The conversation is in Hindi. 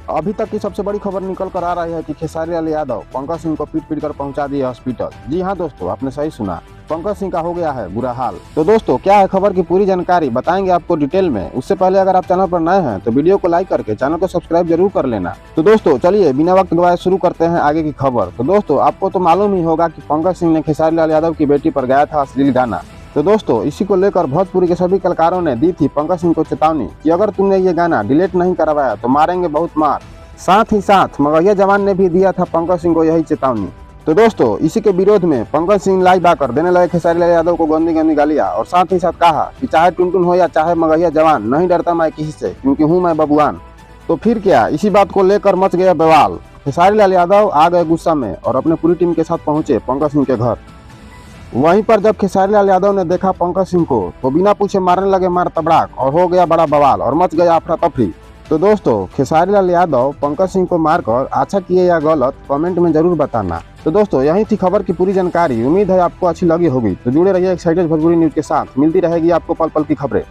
अभी तक की सबसे बड़ी खबर निकल कर आ रही है कि खेसारी लाल यादव पंकज सिंह को पीट कर पहुंचा दिए हॉस्पिटल। जी हां दोस्तों, आपने सही सुना, पंकज सिंह का हो गया है बुरा हाल। तो दोस्तों, क्या है खबर की पूरी जानकारी बताएंगे आपको डिटेल में। उससे पहले अगर आप चैनल पर नए हैं तो वीडियो को लाइक करके चैनल को सब्सक्राइब जरूर कर लेना। तो दोस्तों चलिए बिना वक्त गवाए शुरू करते हैं आगे की खबर। तो दोस्तों, आपको तो मालूम ही होगा कि पंकज सिंह ने खेसारी लाल यादव की बेटी पर गाया था अश्लील गाना। तो दोस्तों, इसी को लेकर भोजपुरी के सभी कलाकारों ने दी थी पंकज सिंह को चेतावनी कि अगर तुमने ये गाना डिलीट नहीं करवाया तो मारेंगे बहुत मार। साथ ही साथ मगहिया जवान ने भी दिया था पंकज सिंह को यही चेतावनी। तो दोस्तों, इसी के विरोध में पंकज सिंह लाइव आकर देने लगे खेसारी लाल यादव को गंदी गंदी गालियां और साथ ही साथ कहा कि चाहे टुनटुन हो या चाहे मगहिया जवान, नहीं डरता मैं किसी से क्योंकि हूं मैं बबुआन। तो फिर क्या, इसी बात को लेकर मच गया बवाल। खेसारी लाल यादव आ गए गुस्सा में और अपने पूरी टीम के साथ पहुंचे पंकज सिंह के घर। वहीं पर जब खेसारी लाल यादव ने देखा पंकज सिंह को तो बिना पूछे मारने लगे मार तबड़ाक और हो गया बड़ा बवाल और मच गया अफरा तफरी। तो दोस्तों, खेसारी लाल यादव पंकज सिंह को मारकर अच्छा किए या गलत कमेंट में जरूर बताना। तो दोस्तों, यही थी खबर की पूरी जानकारी। उम्मीद है आपको अच्छी लगी होगी। तो जुड़े रहिए एक्साइटेड भोजपुरी न्यूज के साथ, मिलती रहेगी आपको पल पल की खबरें।